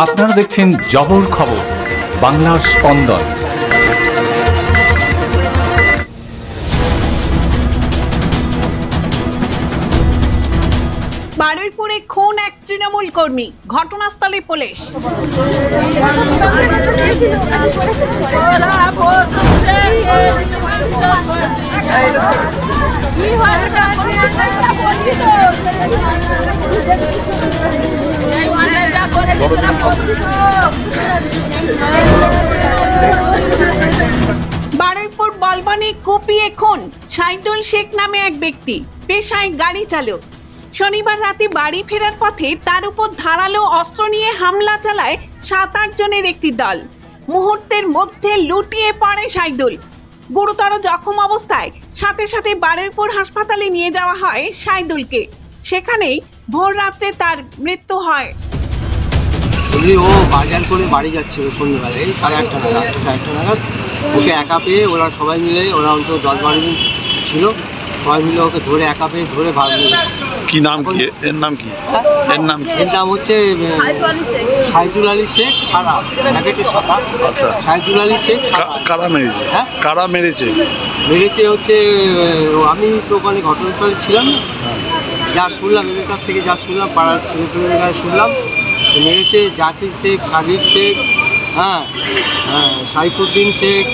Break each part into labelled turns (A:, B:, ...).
A: আপনারা দেখছেন জবর খবর, বাংলার স্পন্দন।
B: বারুইপুরে খুন এক তৃণমূল কর্মী, ঘটনাস্থলে পুলিশ। বারুইপুর বলবনে কুপিয়ে খুন সাইদুল শেখ নামে এক ব্যক্তি, পেশায় গাড়ি চালক। শনিবার রাতে বাড়ি ফেরার পথে তার উপর ধারালো অস্ত্র নিয়ে হামলা চালায় 7-8 জনের একটি দল। মুহূর্তের মধ্যে লুটিয়ে পড়ে সাইদুল। গুরুতর জখম অবস্থায় সাথে সাথে বারুইপুর হাসপাতালে নিয়ে যাওয়া হয় সাইদুলকে। সেখানেই ভোর রাতে তার মৃত্যু হয়।
C: ও বাজার করে বাড়ি যাচ্ছিল সন্ধ্যেবেলায় 8:30 নাগাদ। ওকে একা পেয়ে ওরা সবাই মিলে, ওরা অন্তত 10-12 জন ছিল, সবাই মিলে ওকে ধরে একা পেয়ে ধরে ভাগলো।
D: কি নাম কি এর নাম কি?
C: এর নাম হচ্ছে সাইদুল আলী শেখ সাদা, সাদা।
D: আচ্ছা,
C: সাইদুল আলী শেখ সাদা।
D: কারা মেরেছে?
C: হ্যাঁ,
D: কারা মেরেছে?
C: হচ্ছে আমি তো ওখানে ঘটনাস্থলে ছিলাম, যা শুনলাম এদের কাছ থেকে, যা শুনলাম পাড়ার ছেলেপেলেদের কাছে শুনলাম, মেরেছে জাকির শেখ, সাগির শেখ, সাইফুদ্দিন শেখ,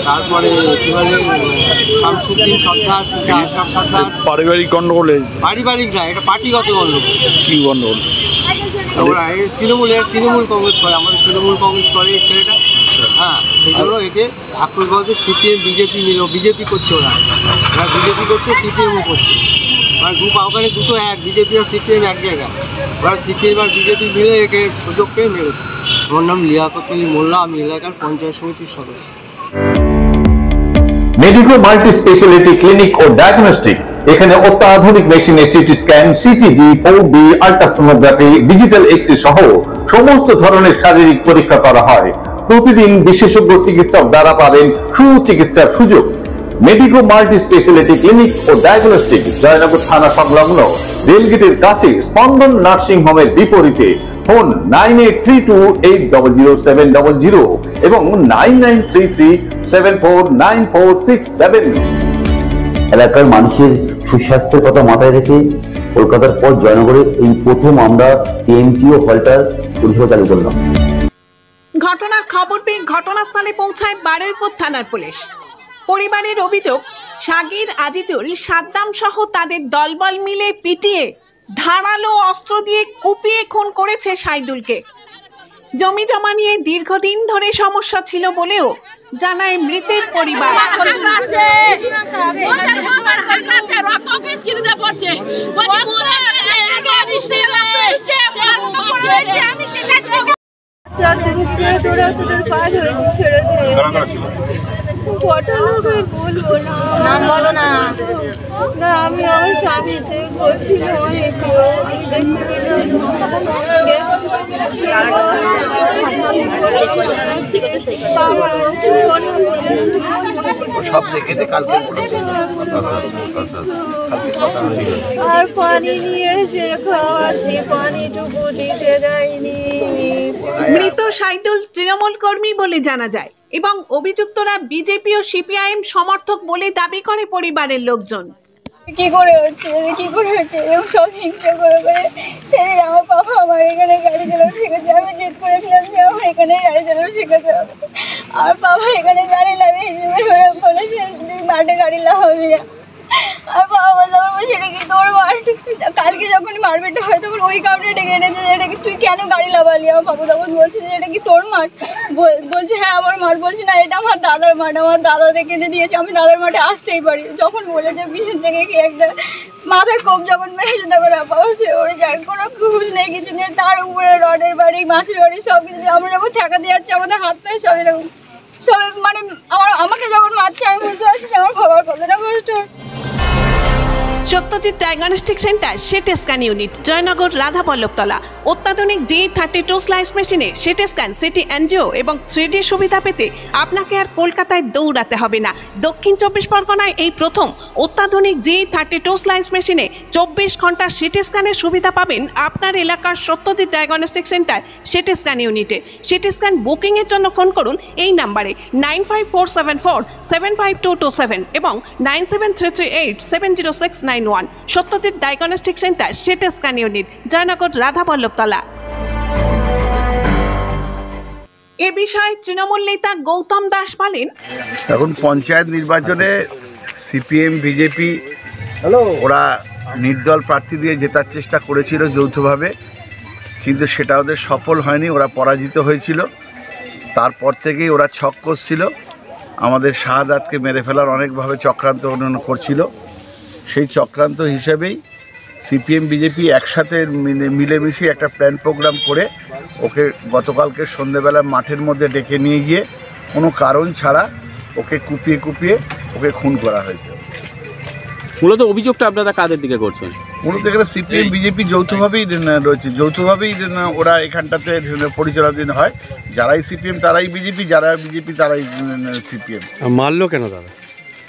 C: তারপরে কি বলে শামসুদ্দিন সর্দার, আশরাফ সর্দার।
D: পারিবারিক গন্ডগোলে?
C: পারিবারিক না, এটা পার্টিগত গন্ডগোল।
D: কি গন্ডগোল?
C: ওরা তৃণমূল কংগ্রেস করে, আমাদের তৃণমূল কংগ্রেস করে এই ছেলেটা। সেই জন্য একে আক্রমণ করতে সিপিএম বিজেপি মিল, বিজেপি করছে, ওরা বিজেপি করছে, সিপিএমও করছে। ওখানে দুটো এক, বিজেপি আর সিপিএম এক জায়গায়। ওরা সিপিএম আর বিজেপি মিলে একে সুযোগ পেয়ে মেরেছে। আমার নাম লিয়াকত আলী মোল্লা, আমি এলাকার পঞ্চায়েত সমিতির সদস্য।
E: মেডিকো মাল্টি স্পেশালিটি ক্লিনিক ও ডায়াগনস্টিক, এখানে অত্যাধুনিক মেশিনে CT scan, CTG, 4D, ultrasonography, digital x-ray সহ সমস্ত ধরনের শারীরিক পরীক্ষা করা হয়। প্রতিদিন বিশেষজ্ঞ চিকিৎসক দ্বারা পাবেন সুচিকিৎসার সুযোগ। মেডিকো মাল্টি স্পেশালিটি ক্লিনিক ও ডায়াগনস্টিক, জয়নগর থানা সংলগ্ন, রেলগেটের কাছে, স্পন্দন নার্সিং হোমের বিপরীতে। ফোন 9832800700 এবং 9933749467।
F: এলাকার মানুষের সুস্বাস্থ্যের কথা মাথায় রেখে কলকাতার পর জয়নগরে এই প্রথম আমরা টিএমটিও হলটার পরিষেবা চালু করলাম।
B: ঘটনার খবর পেয়ে ঘটনাস্থলে পৌঁছায় বারুইপুর থানার পুলিশ। পরিবারের অভিযোগ, সাগির, আজিজুল, সাদ্দাম সহ তাদের দলবল মিলে পিটিয়ে ধারালো অস্ত্র দিয়ে কুপিয়ে খুন করেছে সাইদুলকে। জমি জমা নিয়ে দীর্ঘদিন ধরে সমস্যা ছিল বলেও জানায় মৃতের পরিবার।
G: নাম বলো না। আমি আমার স্বামী বলছি
D: সব দেখেছে কালকে।
G: আর পানি নিয়ে এসে খাওয়াচ্ছি, পানিটুকু দিতে দেয়নি।
B: মৃত সাইদুল তৃণমূল কর্মী বলে জানা যায় এবং অভিযুক্তরা বিজেপি ও সিপিআইএম সমর্থক বলে দাবি করে পরিবারের লোকজন।
G: কি করে হচ্ছে এরকম সব হিংসা করে সেদিন আমার বাবা আমার এখানে গাড়ি চালানো শেখাচ্ছে। আমি জেদ করেছিলাম যে আমার এখানে গাড়ি চালানো শেখাতে হবে, আর বাবা এখানে গাড়ি লাগিয়ে বলেছে মাঠে গাড়ি লাগাবি না। আর বাবা বলছে এটা কি তোর মাঠ? কালকে যখন মারপিটটা হয় তখন ওই কারণে ডেকে এনেছে যে এটা কি তুই কেন গাড়ি লাগালি? আমার বাবু তখন বলছে যে এটা কি তোর মাঠ? বলছে হ্যাঁ আমার মাঠ। বলছে না এটা আমার দাদার মাঠ, আমার দাদা দেখে এনে দিয়েছে, আমি দাদার মাঠে আসতেই পারি। যখন বলেছে পিছন থেকে কি একটা মাথায় কোপ যখন মেরেছে তখন বাবা সে ওরে যার কোনো খুশ নেই, কিছু নেই। তার উপরে রডের বাড়ি, মাসির বাড়ি সব কিছু। আমরা যখন ঠেকা দিয়ে যাচ্ছি আমাদের হাত পায়ে সব এরকম সবাই, মানে আমাকে যখন মারছে আমি বুঝতে পারছি না আমার বাবার কতটা কষ্ট।
B: Satyajit diagnostic centre CT scan unit, Joynagar, Radhaballavtala. অত্যাধুনিক G32 স্লাইস মেশিনে সিটি স্ক্যান, সিটি এনজিও এবং 3D সুবিধা পেতে আপনাকে আর কলকাতায় দৌড়াতে হবে না। দক্ষিণ 24 পরগনায় এই প্রথম অত্যাধুনিক G32 স্লাইস মেশিনে 24 ঘন্টার সিটি স্ক্যানের সুবিধা পাবেন আপনার এলাকার Satyajit diagnostic centre CT scan ইউনিটে। সিটি স্ক্যান বুকিংয়ের জন্য ফোন করুন এই নাম্বারে 9547475227 এবং 9733870691। Satyajit diagnostic centre CT scan unit, Joynagar, Radhaballavtala. এ বিষয়ে তৃণমূল নেতা গৌতম দাস বলেন,
D: এখন পঞ্চায়েত নির্বাচনে সিপিএম বিজেপি ওরা নির্দল প্রার্থী দিয়ে জেতার চেষ্টা করেছিল যৌথভাবে, কিন্তু সেটা ওদের সফল হয়নি, ওরা পরাজিত হয়েছিল। তারপর থেকেই ওরা ছক কষছিল, আমাদের শাহাদাতকে মেরে ফেলার অনেকভাবে চক্রান্ত করছিল। সেই চক্রান্ত হিসেবেই সিপিএম বিজেপি একসাথে মিলেমিশে একটা প্ল্যান প্রোগ্রাম করে ওকে গতকালকে সন্ধ্যেবেলা মাঠের মধ্যে ডেকে নিয়ে গিয়ে কোনো কারণ ছাড়া ওকে কুপিয়ে কুপিয়ে ওকে খুন করা হয়েছে।
A: মূলত অভিযোগটা আপনারা কাদের দিকে করছেন?
D: মূলত এখানে সিপিএম বিজেপি যৌথভাবেই রয়েছে, যৌথভাবেই ওরা এখানটাতে পরিচালনাধীন হয়। যারাই সিপিএম তারাই বিজেপি, যারা বিজেপি তারাই সিপিএম।
A: মারলো কেন দাদা?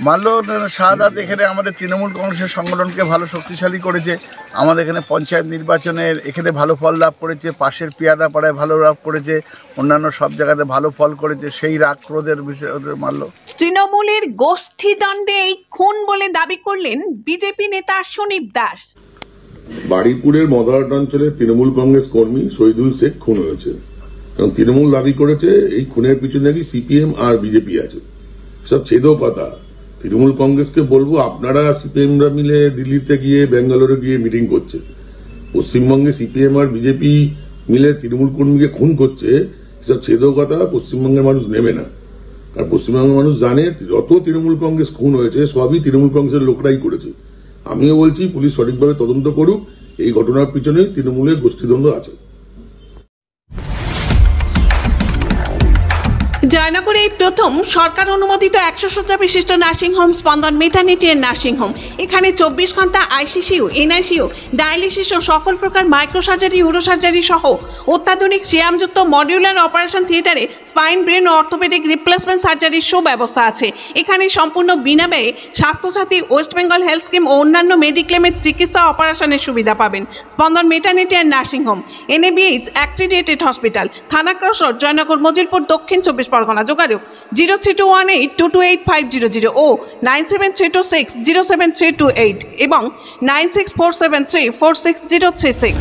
D: মানলো শাহাদাত এখানে আমাদের তৃণমূল কংগ্রেসের সংগঠনকে ভালো শক্তিশালী করেছে, আমাদের এখানে পঞ্চায়েত নির্বাচনের এখানে ভালো ফল লাভ করেছে, পাশের পিয়াদাপাড়ায় ভালো লাভ করেছে, অন্যান্য সব জায়গাতে ভালো ফল করেছে, সেই রাগ ক্রোধের বিষয়ে ওদের মারলো।
B: তৃণমূলের গোষ্ঠীদ্বন্দ্বে এই খুন বলে দাবি করলেন বিজেপি নেতা সুনীপ দাস।
H: বারুইপুরের মদারহাট অঞ্চলে তৃণমূল কংগ্রেস কর্মী শহীদুল শেখ খুন হয়েছে এবং তৃণমূল দাবি করেছে এই খুনের পিছনে নাকি সিপিএম আর বিজেপি আছে। সব ছেদও পাতা। তৃণমূল কংগ্রেসকে বলবো, আপনারা সিপিএমরা মিলে দিল্লিতে গিয়ে বেঙ্গালুরু গিয়ে মিটিং করছে, পশ্চিমবঙ্গে সিপিএম আর বিজেপি মিলে তৃণমূল কর্মীকে খুন করছে, সব ছেদও কথা পশ্চিমবঙ্গের মানুষ নেবে না। আর পশ্চিমবঙ্গের মানুষ জানে যত তৃণমূল কংগ্রেস খুন হয়েছে সবই তৃণমূল কংগ্রেসের লোকরাই করেছে। আমিও বলছি পুলিশ সঠিকভাবে তদন্ত করুক, এই ঘটনার পিছনে তৃণমূলের গোষ্ঠীদ্বন্দ্ব আছে।
B: জয়নগরে এই প্রথম সরকার অনুমোদিত 100 শয্যা বিশিষ্ট নার্সিংহোম স্পন্দন মেটার্নিটি এন্ড নার্সিংহোম। এখানে 24 ঘন্টা আইসিসিউ, এনআইসিউ, ডায়ালিসিস ও সকল প্রকার মাইক্রোসার্জারি, ইউরোসার্জারি সহ অত্যাধুনিক সিয়ামযুক্ত মডিউলার অপারেশন থিয়েটারে স্পাইন, ব্রেন ও অর্থোপেডিক রিপ্লেসমেন্ট সার্জারির সুব্যবস্থা আছে। এখানে সম্পূর্ণ বিনামূল্যে Swasthyasathi, West Bengal health scheme ও অন্যান্য মেডিক্লেমের চিকিৎসা অপারেশনের সুবিধা পাবেন। Spandan maternity and nursing home, NABH accredited hospital, থানা ক্রস রোড, জয়নগর, মজিলপুর, দক্ষিণ 24 পরগনা। যোগাযোগ 0321822850 ও 9732607328 এবং 9647346036।